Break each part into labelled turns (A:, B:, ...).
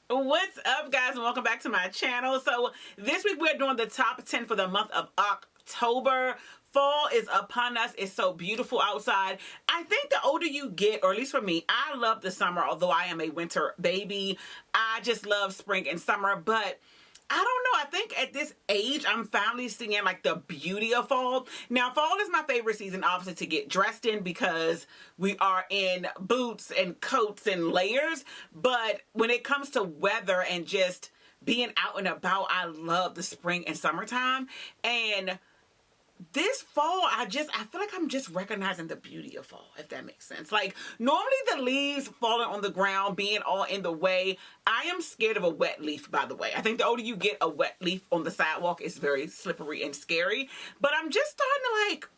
A: What's up, guys, and welcome back to my channel. So this week we're doing the top 10 for the month of October. Fall is upon us. It's so beautiful outside. I think the older you get, or at least for me, I love the summer, although I am a winter baby. I just love spring and summer, but I don't know. I think at this age, I'm finally seeing like the beauty of fall. Now, fall is my favorite season, obviously, to get dressed in because we are in boots and coats and layers. But when it comes to weather and just being out and about, I love the spring and summertime. And this fall, I feel like I'm just recognizing the beauty of fall, if that makes sense. Like, normally the leaves falling on the ground, being all in the way. I am scared of a wet leaf, by the way. I think the older you get, a wet leaf on the sidewalk is very slippery and scary. But I'm just starting to like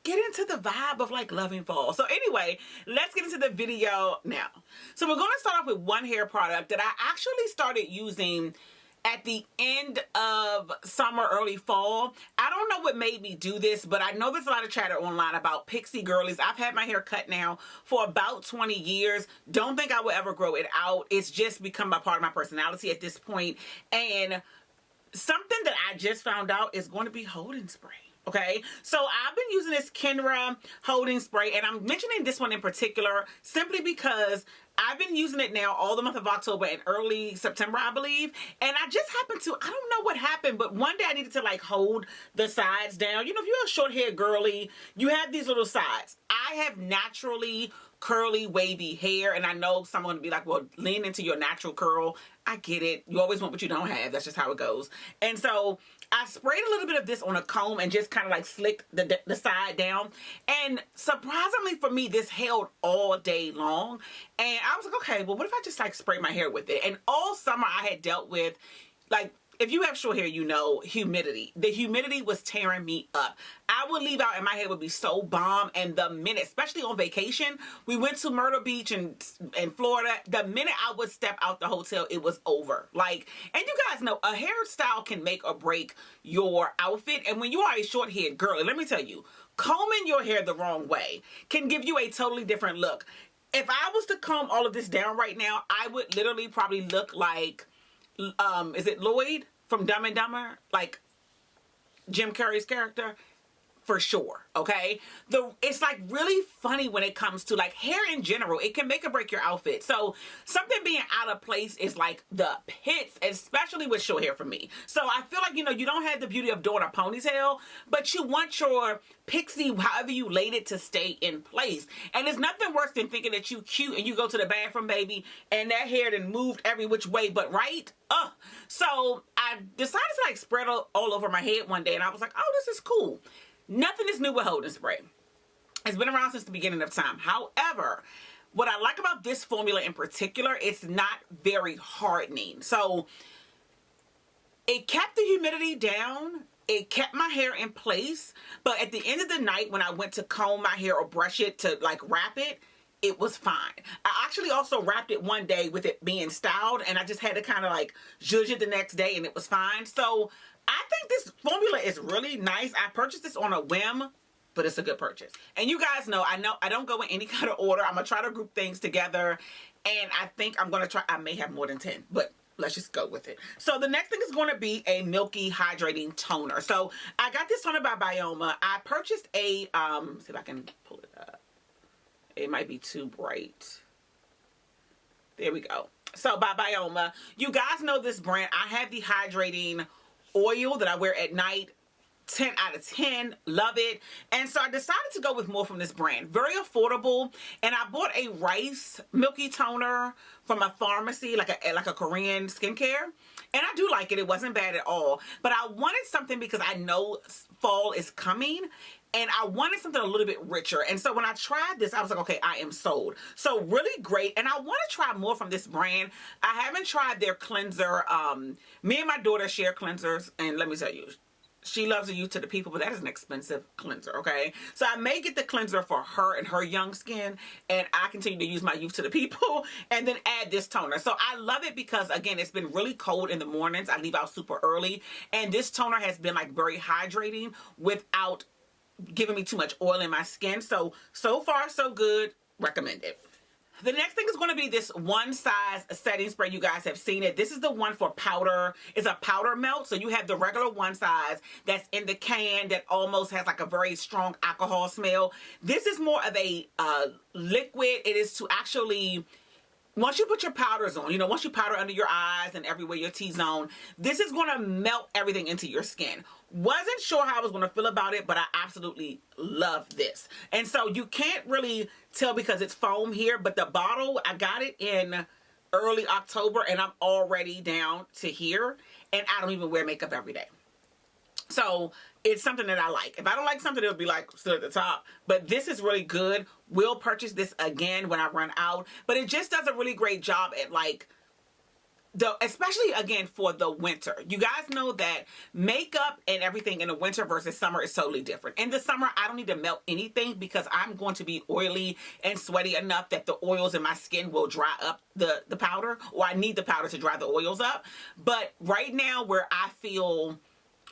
A: get into the vibe of like loving fall. So anyway, let's get into the video now. So we're going to start off with one hair product that I actually started using at the end of summer, early fall. I don't know what made me do this, but I know there's a lot of chatter online about pixie girlies. I've had my hair cut now for about 20 years. Don't think I will ever grow it out. It's just become a part of my personality at this point. And something that I just found out is going to be holding spray. Okay, so I've been using this Kenra holding spray, and I'm mentioning this one in particular simply because I've been using it now all the month of October and early September, I believe. And I just happened to, I don't know what happened, but one day I needed to like hold the sides down. You know, if you're a short hair girly, you have these little sides. I have naturally curly, wavy hair, and I know someone would be like, well, lean into your natural curl. I get it. You always want what you don't have. That's just how it goes. And so I sprayed a little bit of this on a comb and just kind of like slicked the side down. And surprisingly for me, this held all day long. And I was like, okay, well, what if I just like spray my hair with it? And all summer I had dealt with, like, if you have short hair, you know, humidity. The humidity was tearing me up. I would leave out and my hair would be so bomb. And the minute, especially on vacation, we went to Myrtle Beach in Florida. The minute I would step out the hotel, it was over. Like, and you guys know, a hairstyle can make or break your outfit. And when you are a short haired girl, let me tell you, combing your hair the wrong way can give you a totally different look. If I was to comb all of this down right now, I would literally probably look like, is it Lloyd from Dumb and Dumber? Like Jim Carrey's character? For sure, okay? It's like really funny when it comes to like hair in general. It can make or break your outfit. So something being out of place is like the pits, especially with short hair for me. So I feel like, you know, you don't have the beauty of doing a ponytail, but you want your pixie, however you laid it, to stay in place. And there's nothing worse than thinking that you cute and you go to the bathroom, baby, and that hair then moved every which way but right. So I decided to like spread all over my head one day, and I was like, oh, this is cool. Nothing is new with holding spray. It's been around since the beginning of time. However, what I like about this formula in particular, it's not very hardening. So it kept the humidity down. It kept my hair in place. But at the end of the night, when I went to comb my hair or brush it to like wrap it, it was fine. I actually also wrapped it one day with it being styled, and I just had to kind of like zhuzh it the next day, and it was fine. So I think this formula is really nice. I purchased this on a whim, but it's a good purchase. And you guys know I don't go in any kind of order. I'm going to try to group things together, and I think I'm going to try, I may have more than 10, but let's just go with it. So the next thing is going to be a milky hydrating toner. So I got this toner by Bioma. I purchased a, see if I can pull it up. It might be too bright. There we go. So by Bioma, you guys know this brand. I have the hydrating oil that I wear at night. 10 out of 10. Love it. And so I decided to go with more from this brand. Very affordable. And I bought a rice milky toner from a pharmacy, like a Korean skincare. And I do like it. It wasn't bad at all. But I wanted something because I know fall is coming. And I wanted something a little bit richer. And so when I tried this, I was like, okay, I am sold. So really great. And I want to try more from this brand. I haven't tried their cleanser. Me and my daughter share cleansers. And let me tell you, she loves the Youth to the People, but that is an expensive cleanser, okay? So I may get the cleanser for her and her young skin, and I continue to use my Youth to the People and then add this toner. So I love it because, again, it's been really cold in the mornings. I leave out super early, and this toner has been like very hydrating without giving me too much oil in my skin. So far, so good. Recommend it. The next thing is going to be this one size setting spray. You guys have seen it. This is the one for powder. It's a powder melt. So you have the regular one size that's in the can that almost has like a very strong alcohol smell. This is more of a liquid. It is to actually, once you put your powders on, you know, once you powder under your eyes and everywhere, your T-zone, this is going to melt everything into your skin. Wasn't sure how I was going to feel about it, but I absolutely love this. And so you can't really tell because it's foam here, but the bottle, I got it in early October and I'm already down to here, and I don't even wear makeup every day. So it's something that I like. If I don't like something, it'll be like still at the top. But this is really good. We'll purchase this again when I run out. But it just does a really great job at like, especially again for the winter. You guys know that makeup and everything in the winter versus summer is totally different. In the summer, I don't need to melt anything because I'm going to be oily and sweaty enough that the oils in my skin will dry up the powder, or I need the powder to dry the oils up. But right now where I feel,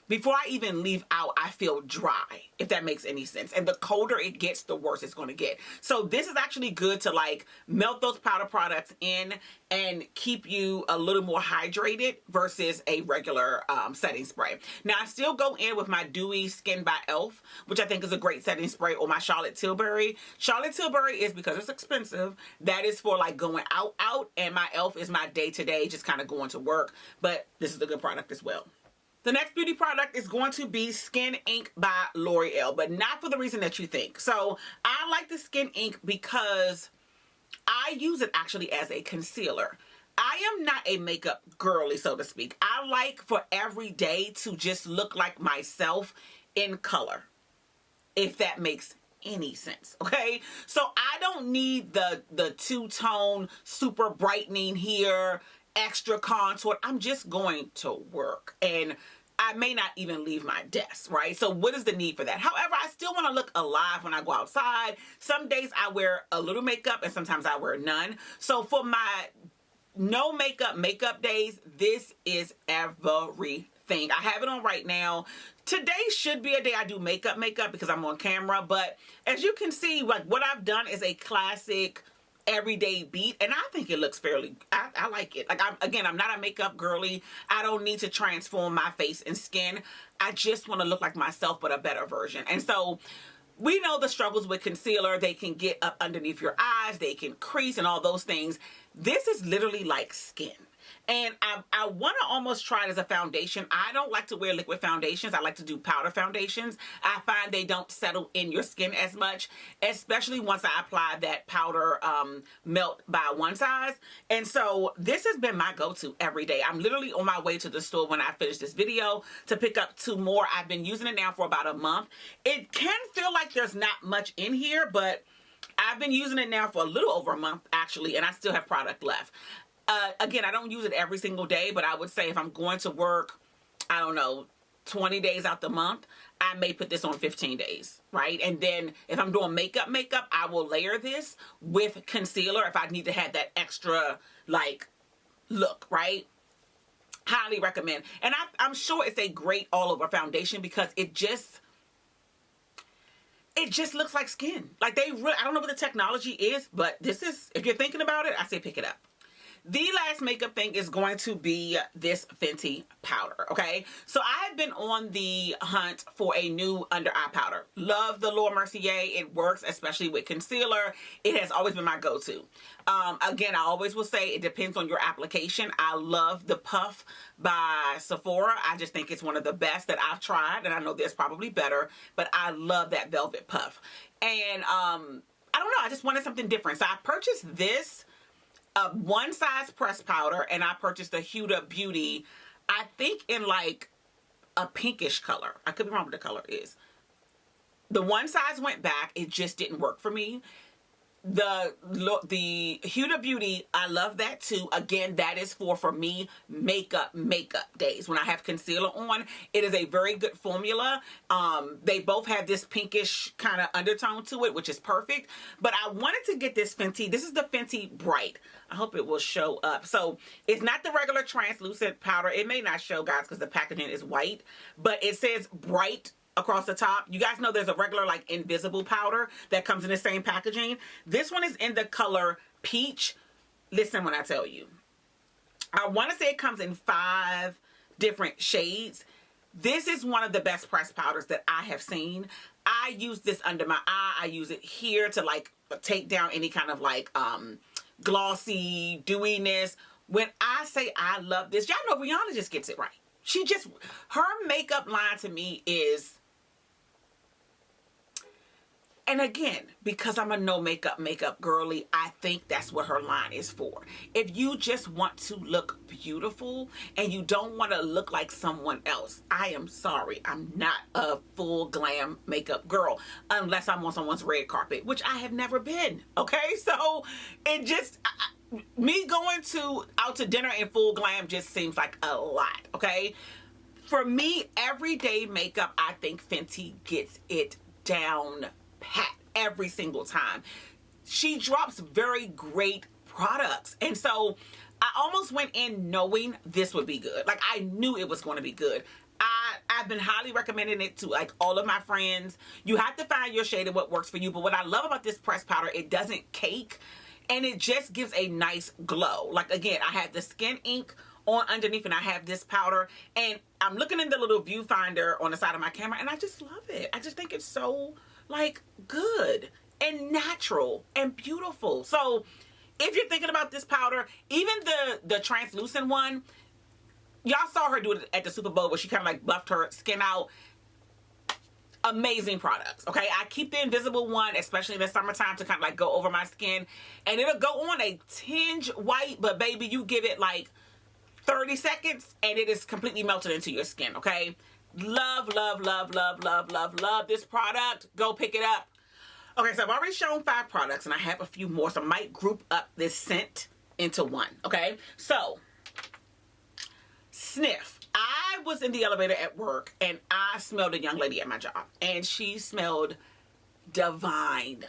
A: before I even leave out, I feel dry, if that makes any sense. And the colder it gets, the worse it's going to get. So this is actually good to like melt those powder products in and keep you a little more hydrated versus a regular setting spray. Now, I still go in with my Dewy Skin by e.l.f., which I think is a great setting spray, or my Charlotte Tilbury. Charlotte Tilbury is, because it's expensive, that is for like going out, and my e.l.f. is my day-to-day, just kind of going to work. But this is a good product as well. The next beauty product is going to be Skin Ink by L'Oreal, but not for the reason that you think. So I like the Skin Ink because I use it actually as a concealer. I am not a makeup girly, so to speak. I like for every day to just look like myself in color, if that makes any sense, okay? So I don't need the two-tone super brightening here, extra contour. I'm just going to work, and I may not even leave my desk, right? So what is the need for that? However, I still want to look alive when I go outside. Some days I wear a little makeup and sometimes I wear none. So for my no makeup days, this is everything. I have it on right now. Today should be a day I do makeup because I'm on camera. But as you can see, like what I've done is a classic everyday beat, and I think it looks fairly, I like it. Like, I'm not a makeup girly. I don't need to transform my face and skin. I just want to look like myself, but a better version. And so we know the struggles with concealer. They can get up underneath your eyes, they can crease and all those things. This is literally like skin. And I want to almost try it as a foundation. I don't like to wear liquid foundations. I like to do powder foundations. I find they don't settle in your skin as much, especially once I apply that powder melt by one size. And so this has been my go-to every day. I'm literally on my way to the store when I finish this video to pick up 2 more. I've been using it now for about a month. It can feel like there's not much in here, but I've been using it now for a little over a month, actually, and I still have product left. Again, I don't use it every single day, but I would say if I'm going to work, I don't know, 20 days out the month, I may put this on 15 days, right? And then if I'm doing makeup, I will layer this with concealer if I need to have that extra, like, look, right? Highly recommend. And I'm sure it's a great all-over foundation because it just looks like skin. Like, they really, I don't know what the technology is, but this is, if you're thinking about it, I say pick it up. The last makeup thing is going to be this Fenty powder, okay? So I have been on the hunt for a new under eye powder. Love the Laura Mercier. It works, especially with concealer. It has always been my go-to. Again, I always will say it depends on your application. I love the Puff by Sephora. I just think it's one of the best that I've tried, and I know there's probably better, but I love that Velvet Puff. And I don't know, I just wanted something different. So I purchased this one size pressed powder, and I purchased the Huda Beauty, I think in like a pinkish color. I could be wrong what the color is. The one size went back. It just didn't work for me. The Huda Beauty, I love that too. Again, that is for me, makeup days. When I have concealer on, it is a very good formula. They both have this pinkish kind of undertone to it, which is perfect. But I wanted to get this Fenty. This is the Fenty Bright. I hope it will show up. So it's not the regular translucent powder. It may not show, guys, because the packaging is white. But it says Bright across the top. You guys know there's a regular like invisible powder that comes in the same packaging. This one is in the color peach. Listen when I tell you. I want to say it comes in 5 different shades. This is one of the best pressed powders that I have seen. I use this under my eye. I use it here to like take down any kind of like glossy dewiness. When I say I love this, y'all know Rihanna just gets it right. Her makeup line to me is, and again, because I'm a no makeup girly, I think that's what her line is for. If you just want to look beautiful and you don't want to look like someone else, I am sorry. I'm not a full glam makeup girl unless I'm on someone's red carpet, which I have never been. Okay, so it just me going out to dinner in full glam just seems like a lot. Okay, for me, everyday makeup, I think Fenty gets it down pat every single time. She drops very great products, and so I almost went in knowing this would be good. Like, I knew it was going to be good. I've been highly recommending it to like all of my friends. You have to find your shade and what works for you, but what I love about this pressed powder, it doesn't cake, and it just gives a nice glow. Like, again, I have the skin ink on underneath, and I have this powder, and I'm looking in the little viewfinder on the side of my camera, and I just love it. I just think it's so like good and natural and beautiful. So if you're thinking about this powder, even the translucent one, y'all saw her do it at the Super Bowl where she kind of like buffed her skin out. Amazing products. Okay, I keep the invisible one, especially in the summertime, to kind of like go over my skin, and it'll go on a tinge white, but baby, you give it like 30 seconds and it is completely melted into your skin. Okay, love, love, love, love, love, love, love this product. Go pick it up. Okay, so I've already shown 5 products, and I have a few more, so I might group up this scent into one. Okay, so sniff. I was in the elevator at work, and I smelled a young lady at my job, and she smelled divine.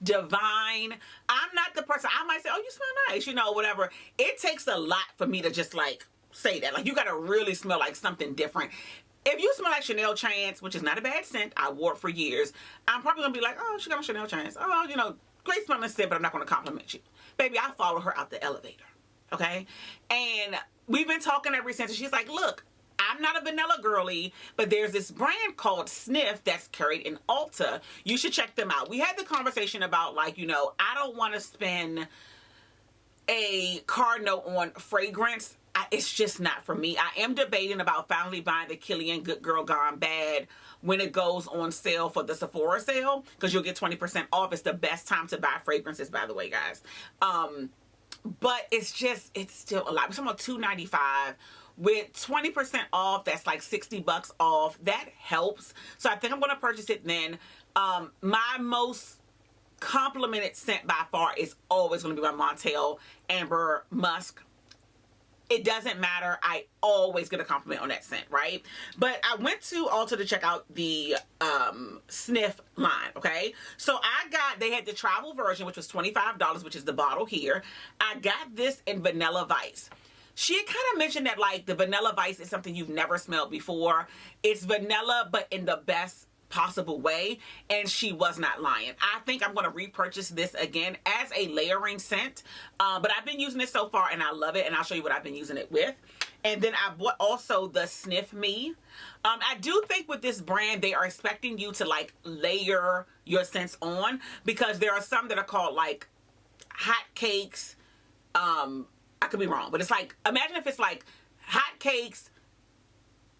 A: Divine. I'm not the person, I might say, oh, you smell nice, you know, whatever. It takes a lot for me to just like say that. Like, you gotta really smell like something different. If you smell like Chanel Chance, which is not a bad scent, I wore it for years, I'm probably gonna be like, oh, she got a Chanel Chance. Oh, you know, great smelling scent, but I'm not gonna compliment you. Baby, I follow her out the elevator, okay? And we've been talking ever since, and she's like, look, I'm not a vanilla girly, but there's this brand called Sniff that's carried in Ulta. You should check them out. We had the conversation about, like, you know, I don't want to spend a card note on fragrance. It's just not for me. I am debating about finally buying the Kilian Good Girl Gone Bad when it goes on sale for the Sephora sale, because you'll get 20% off. It's the best time to buy fragrances, by the way, guys. But it's still a lot. We're talking about $2.95 with 20% off. That's like $60 off. That helps. So I think I'm going to purchase it then. My most complimented scent by far is always going to be my Montel Amber Musk. It doesn't matter. I always get a compliment on that scent, right? But I went to Ulta to check out the Sniff line, okay? So they had the travel version, which was $25, which is the bottle here. I got this in Vanilla Vice. She had kind of mentioned that, like, the Vanilla Vice is something you've never smelled before. It's vanilla, but in the best possible way, and she was not lying. I think I'm going to repurchase this again as a layering scent, but I've been using it so far, and I love it, and I'll show you what I've been using it with. And then I bought also the Sniff Me. I do think with this brand, they are expecting you to, like, layer your scents on, because there are some that are called, like, hot cakes. I could be wrong, but it's like, imagine if it's like hot cakes,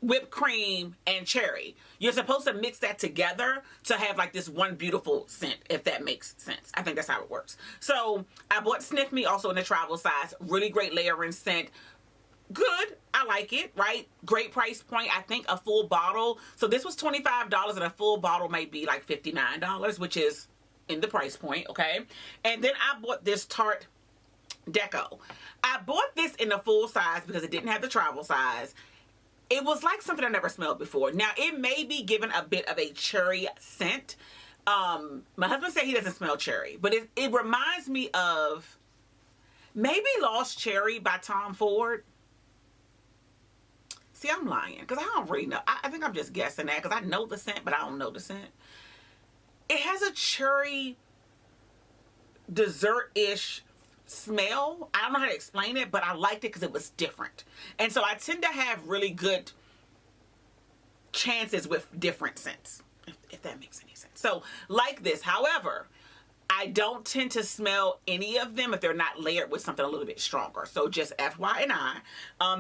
A: whipped cream, and cherry. You're supposed to mix that together to have like this one beautiful scent, if that makes sense. I think that's how it works. So I bought Sniff Me also in the travel size. Really great layering scent. Good. I like it, right? Great price point. I think a full bottle. So this was $25, and a full bottle might be like $59, which is in the price point, okay? And then I bought this Tarte Deco. I bought this in the full size because it didn't have the travel size. It was like something I never smelled before. Now, it may be given a bit of a cherry scent. My husband said he doesn't smell cherry, but it reminds me of maybe Lost Cherry by Tom Ford. See, I'm lying because I don't really know. I think I'm just guessing that because I know the scent, but I don't know the scent. It has a cherry dessert-ish smell. I don't know how to explain it, but I liked it because it was different. And so I tend to have really good chances with different scents, if that makes any sense. So like this. However, I don't tend to smell any of them if they're not layered with something a little bit stronger. So just FYI,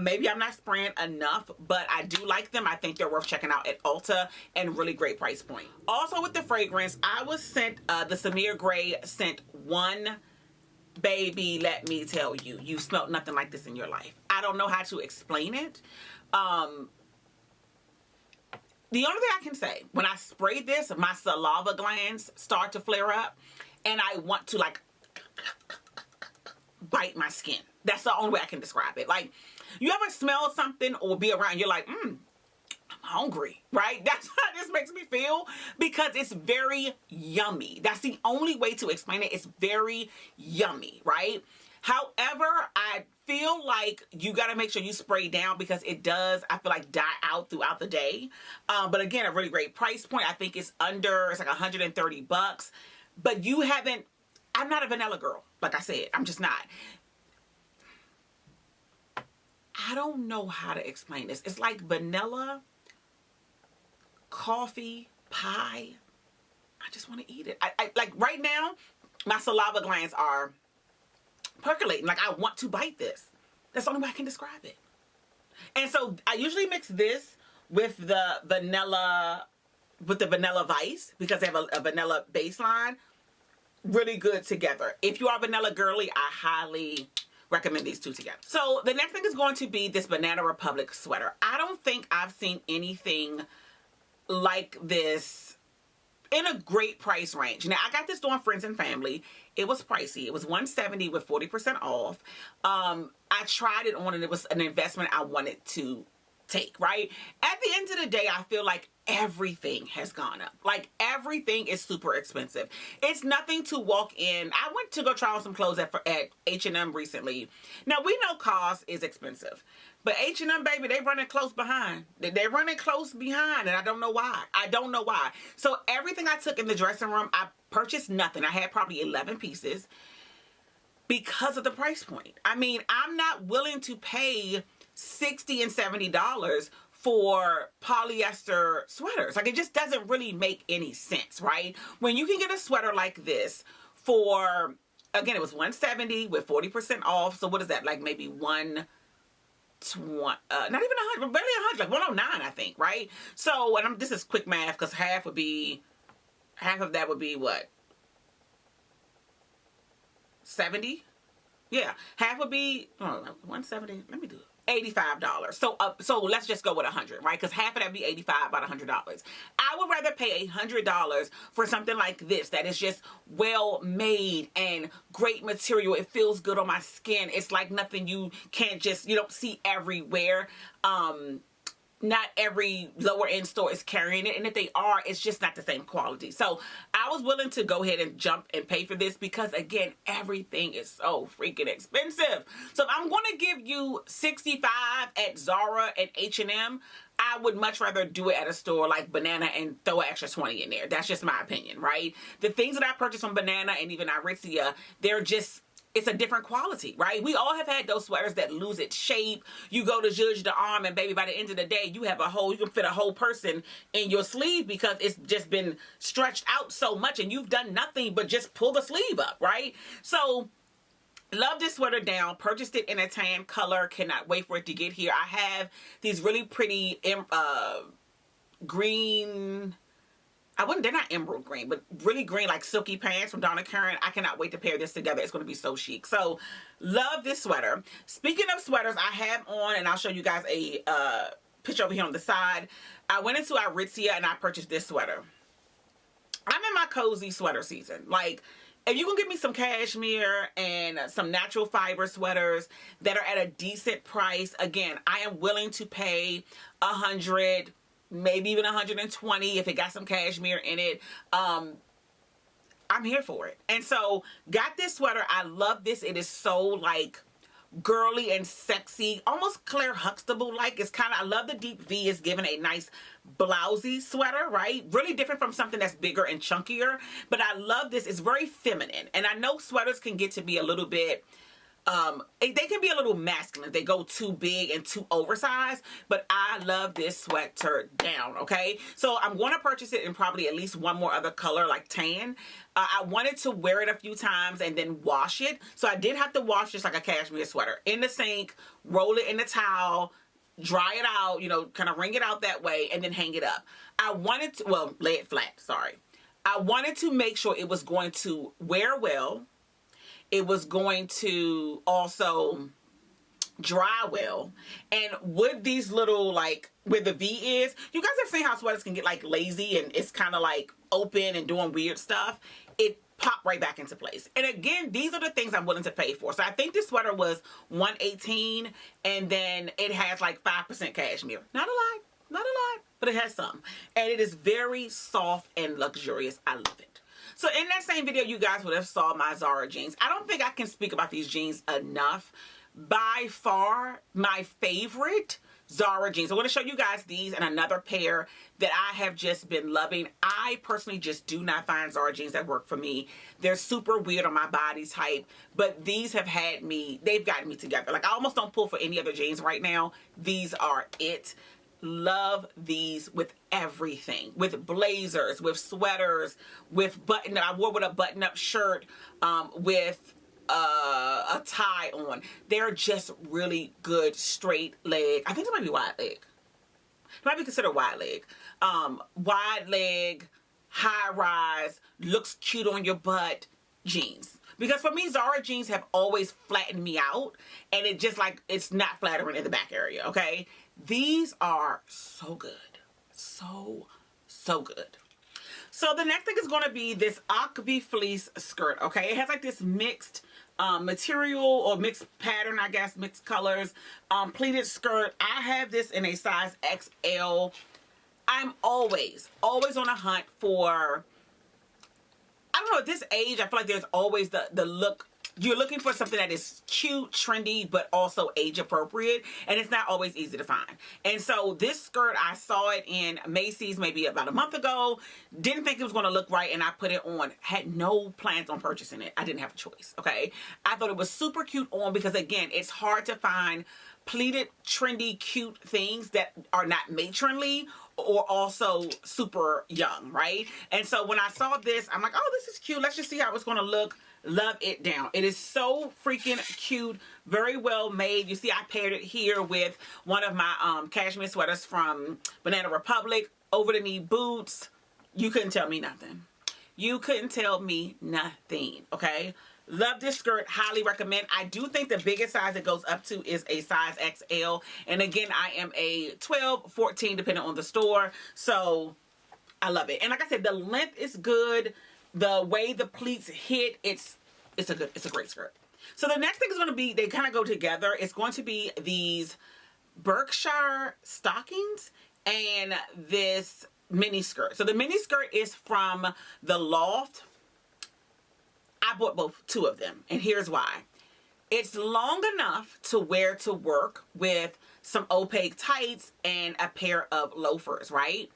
A: maybe I'm not spraying enough, but I do like them. I think they're worth checking out at Ulta and really great price point. Also with the fragrance, I was sent the Samir Gray scent One. Baby, let me tell you, you smelled nothing like this in your life. I don't know how to explain it. The only thing I can say, when I spray this, my saliva glands start to flare up. And I want to like bite my skin. That's the only way I can describe it. Like, you ever smell something or be around, you're like, I'm hungry, right? That's how this makes me feel because it's very yummy. That's the only way to explain it. It's very yummy, right? However, I feel like you got to make sure you spray down because it does, I feel like, die out throughout the day. But again, a really great price point. I think it's like $130. But you haven't, I'm not a vanilla girl. Like I said, I'm just not. I don't know how to explain this. It's like vanilla, coffee, pie. I just want to eat it. I like right now, my saliva glands are percolating. Like I want to bite this. That's the only way I can describe it. And so I usually mix this with the vanilla Vice because they have a vanilla baseline. Really good together. If you are vanilla girly, I highly recommend these two together. So the next thing is going to be this Banana Republic sweater. I don't think I've seen anything like this in a great price range. Now, I got this on Friends and Family. It was pricey. It was $170 with 40% off. I tried it on and it was an investment I wanted to take, right? At the end of the day, I feel like everything has gone up. Like everything is super expensive. It's nothing to walk in. I went to go try on some clothes at H&M recently. Now we know cost is expensive, but H&M, baby, they running close behind. They're running close behind, and I don't know why. I don't know why. So everything I took in the dressing room, I purchased nothing. I had probably 11 pieces because of the price point. I mean, I'm not willing to pay $60 and $70 for polyester sweaters. Like, it just doesn't really make any sense, right? When you can get a sweater like this for, again, it was $170 with 40% off. So what is that? Like maybe not even 100, barely 100, like 109, I think, right? So, and this is quick math because half of that would be what? 70? Yeah, half would be 170. Let me do it. $85. So let's just go with 100, right? Because half of that would be $85, about $100. I would rather pay $100 for something like this that is just well made and great material. It feels good on my skin. It's like nothing you don't see everywhere. Not every lower end store is carrying it, and if they are, it's just not the same quality. So I was willing to go ahead and jump and pay for this because, again, everything is so freaking expensive. So if I'm going to give you $65 at Zara and H&M, I would much rather do it at a store like Banana and throw an extra 20 in there. That's just my opinion, right? The things that I purchased from Banana and even Aritzia, it's a different quality, right? We all have had those sweaters that lose its shape. You go to Judge the arm, and baby, by the end of the day, you can fit a whole person in your sleeve because it's just been stretched out so much and you've done nothing but just pull the sleeve up, right? So, love this sweater down. Purchased it in a tan color. Cannot wait for it to get here. I have these really pretty green... they're not emerald green, but really green, like silky pants from Donna Karan. I cannot wait to pair this together. It's going to be so chic. So, love this sweater. Speaking of sweaters, I have on, and I'll show you guys a picture over here on the side. I went into Aritzia and I purchased this sweater. I'm in my cozy sweater season. Like, if you can give me some cashmere and some natural fiber sweaters that are at a decent price, again, I am willing to pay $100, maybe even $120 if it got some cashmere in it. I'm here for it. And so got this sweater. I love this. It is so like girly and sexy, almost Claire Huxtable like. It's kind of, I love the deep V. It's giving a nice blousy sweater, right? Really different from something that's bigger and chunkier, but I love this. It's very feminine, and I know sweaters can get to be a little bit they can be a little masculine if they go too big and too oversized, but I love this sweater down, okay? So I'm going to purchase it in probably at least one more other color, like tan. I wanted to wear it a few times and then wash it, so I did have to wash this like a cashmere sweater in the sink, roll it in the towel, dry it out, you know, kind of wring it out that way, and then hang it up. I wanted to, well, lay it flat, sorry. I wanted to make sure it was going to wear well. It was going to also dry well. And with these little, like, where the V is, you guys have seen how sweaters can get, like, lazy and it's kind of, like, open and doing weird stuff. It popped right back into place. And again, these are the things I'm willing to pay for. So I think this sweater was $118, and then it has, like, 5% cashmere. Not a lot. Not a lot, but it has some. And it is very soft and luxurious. I love it. So in that same video, you guys would have saw my Zara jeans. I don't think I can speak about these jeans enough. By far, my favorite Zara jeans. I want to show you guys these and another pair that I have just been loving. I personally just do not find Zara jeans that work for me. They're super weird on my body type, but these have had me, they've gotten me together. Like, I almost don't pull for any other jeans right now. These are it. Love these with everything, with blazers, with sweaters, with button. I wore with a button-up shirt, with a tie on. They're just really good straight leg. I think it might be wide leg. It might be considered wide leg. Wide leg, high rise, looks cute on your butt jeans. Because for me, Zara jeans have always flattened me out, and it just, like, it's not flattering in the back area, okay? These are so good. So good. So the next thing is going to be this Akbi fleece skirt, okay? It has, like, this mixed material or mixed pattern, I guess, mixed colors. Pleated skirt. I have this in a size XL. I'm always on a hunt for, I don't know, at this age, I feel like there's always the look. You're looking for something that is cute, trendy, but also age appropriate, and it's not always easy to find. And so this skirt, I saw it in Macy's maybe about a month ago. Didn't think it was going to look right, and I put it on. Had no plans on purchasing it. I didn't have a choice, okay? I thought it was super cute on because, again, it's hard to find pleated, trendy, cute things that are not matronly or also super young, right? And so when I saw this, I'm like, oh, this is cute. Let's just see how it's going to look. Love it down. It is so freaking cute. Very well made. You see, I paired it here with one of my cashmere sweaters from Banana Republic. Over the knee boots. You couldn't tell me nothing. You couldn't tell me nothing, okay? Love this skirt. Highly recommend. I do think the biggest size it goes up to is a size XL. And again, I am a 12, 14, depending on the store. So I love it. And like I said, the length is good. The way the pleats hit, it's a great skirt. So the next thing is going to be, they kind of go together. It's going to be these Berkshire stockings and this mini skirt. So the mini skirt is from the Loft. I bought two of them, and here's why. It's long enough to wear to work with some opaque tights and a pair of loafers, right?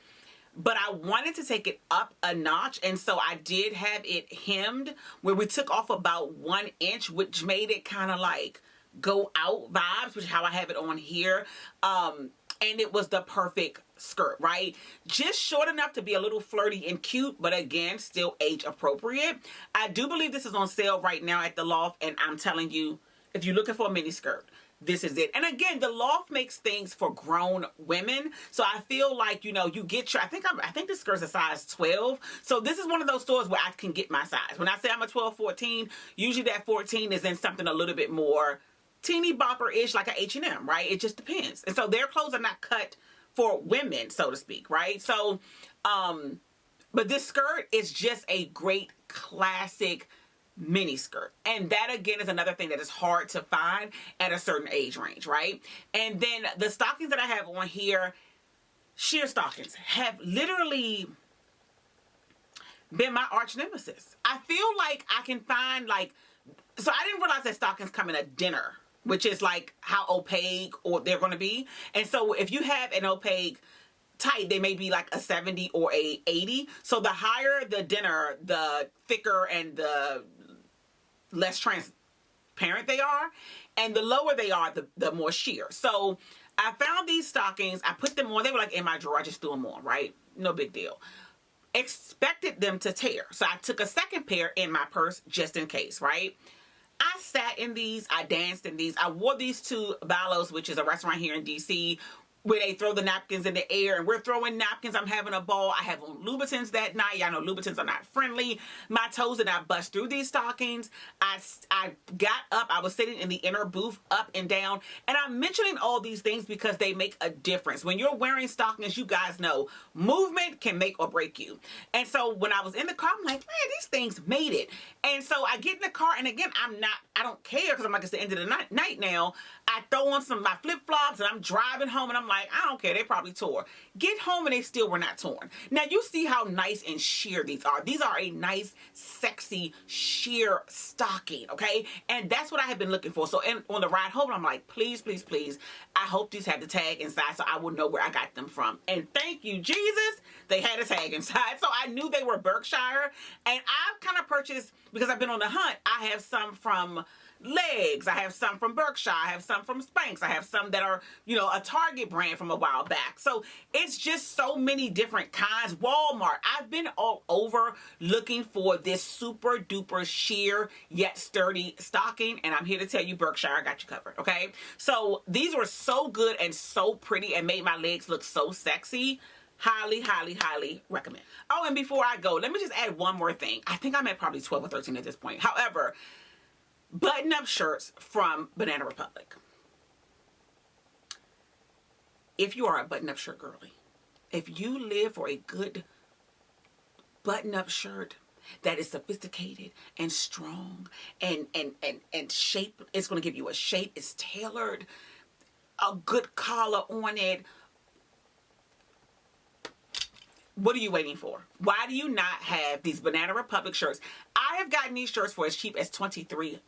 A: But I wanted to take it up a notch, and so I did have it hemmed where we took off about 1 inch, which made it kind of like go out vibes, which is how I have it on here. And it was the perfect skirt, right? Just short enough to be a little flirty and cute, but again, still age appropriate. I do believe this is on sale right now at the Loft, and I'm telling you, if you're looking for a mini skirt, this is it. And again, the Loft makes things for grown women. So I feel like, you know, you get your, I think this skirt's a size 12. So this is one of those stores where I can get my size. When I say I'm a 12, 14, usually that 14 is in something a little bit more teeny bopper-ish, like a H&M, right? It just depends. And so their clothes are not cut for women, so to speak, right? So, but this skirt is just a great classic mini skirt. And that, again, is another thing that is hard to find at a certain age range, right? And then the stockings that I have on here, sheer stockings, have literally been my arch nemesis. I feel like I can find, like, so I didn't realize that stockings come in a dinner which is like how opaque or they're going to be. And so if you have an opaque tight, they may be like a 70 or a 80. So the higher the dinner, the thicker and the less transparent they are, and the lower they are, the more sheer. So I found these stockings, I put them on, they were like in my drawer, I just threw them on, right? No big deal. Expected them to tear. So I took a second pair in my purse just in case, right? I sat in these, I danced in these, I wore these to Ballo's, which is a restaurant here in DC, where they throw the napkins in the air, and we're throwing napkins. I'm having a ball. I have on Louboutins that night. Y'all know Louboutins are not friendly. My toes did not bust through these stockings. I got up. I was sitting in the inner booth, up and down. And I'm mentioning all these things because they make a difference. When you're wearing stockings, you guys know movement can make or break you. And so when I was in the car, I'm like, man, these things made it. And so I get in the car, and again, I don't care because I'm like, it's the end of the night now. I throw on some of my flip-flops, and I'm driving home, and I'm like, I don't care, they probably tore. Get home and they still were not torn. Now you see how nice and sheer these are. These are a nice, sexy, sheer stocking, okay? And that's what I have been looking for. So on the ride home, I'm like, please, please, please, I hope these have the tag inside so I will know where I got them from. And thank you, Jesus, they had a tag inside. So I knew they were Berkshire. And I've kind of purchased, because I've been on the hunt, I have some from Legs, I have some from Berkshire, I have some from Spanx, I have some that are, you know, a Target brand from a while back. So it's just so many different kinds. Walmart, I've been all over looking for this super duper sheer yet sturdy stocking, and I'm here to tell you, Berkshire, I got you covered, okay? So these were so good and so pretty and made my legs look so sexy. Highly, highly, highly recommend. Oh, and before I go, let me just add one more thing. I think I'm at probably 12 or 13 at this point. However, button-up shirts from Banana Republic. If you are a button-up shirt girly, if you live for a good button-up shirt that is sophisticated and strong and shape, it's going to give you a shape, it's tailored, a good collar on it. What are you waiting for? Why do you not have these Banana Republic shirts? I have gotten these shirts for as cheap as $23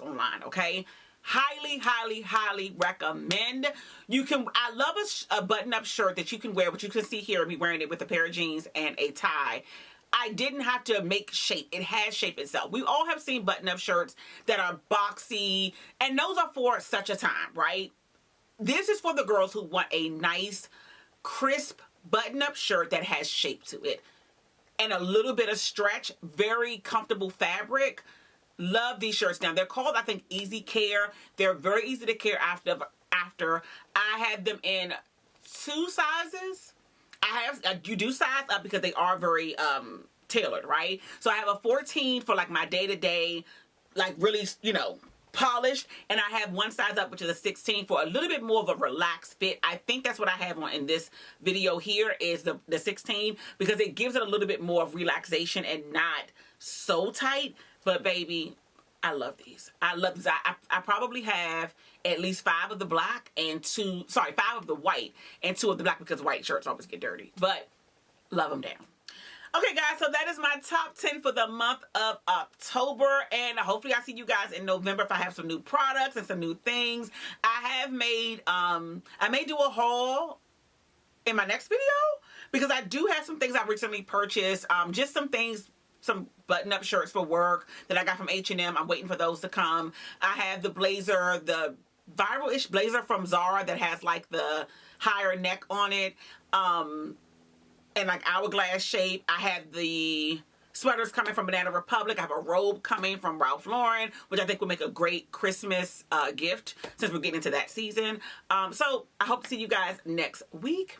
A: online, okay? Highly, highly, highly recommend. I love a button-up shirt that you can wear, but you can see here me wearing it with a pair of jeans and a tie. I didn't have to make shape. It has shape itself. We all have seen button-up shirts that are boxy, and those are for such a time, right? This is for the girls who want a nice, crisp, button-up shirt that has shape to it and a little bit of stretch, very comfortable fabric. Love these shirts. Now they're called, I think, Easy Care. They're very easy to care after. I have them in 2 sizes. You do size up because they are very tailored, right? So I have a 14 for like my day-to-day, like really, you know, polished, and I have one size up, which is a 16 for a little bit more of a relaxed fit. I think that's what I have on in this video here is the 16, because it gives it a little bit more of relaxation and not so tight. But baby, I love these. I love these. I probably have at least 5 of the black and 5 of the white and 2 of the black, because white shirts always get dirty, but love them down. Okay, guys, so that is my top 10 for the month of October, and hopefully I see you guys in November if I have some new products and some new things. I have made, I may do a haul in my next video, because I do have some things I've recently purchased, just some things, some button-up shirts for work that I got from H&M. I'm waiting for those to come. I have the blazer, the viral-ish blazer from Zara that has like the higher neck on it, and like hourglass shape. I have the sweaters coming from Banana Republic. I have a robe coming from Ralph Lauren, which I think will make a great Christmas gift since we're getting into that season. So I hope to see you guys next week.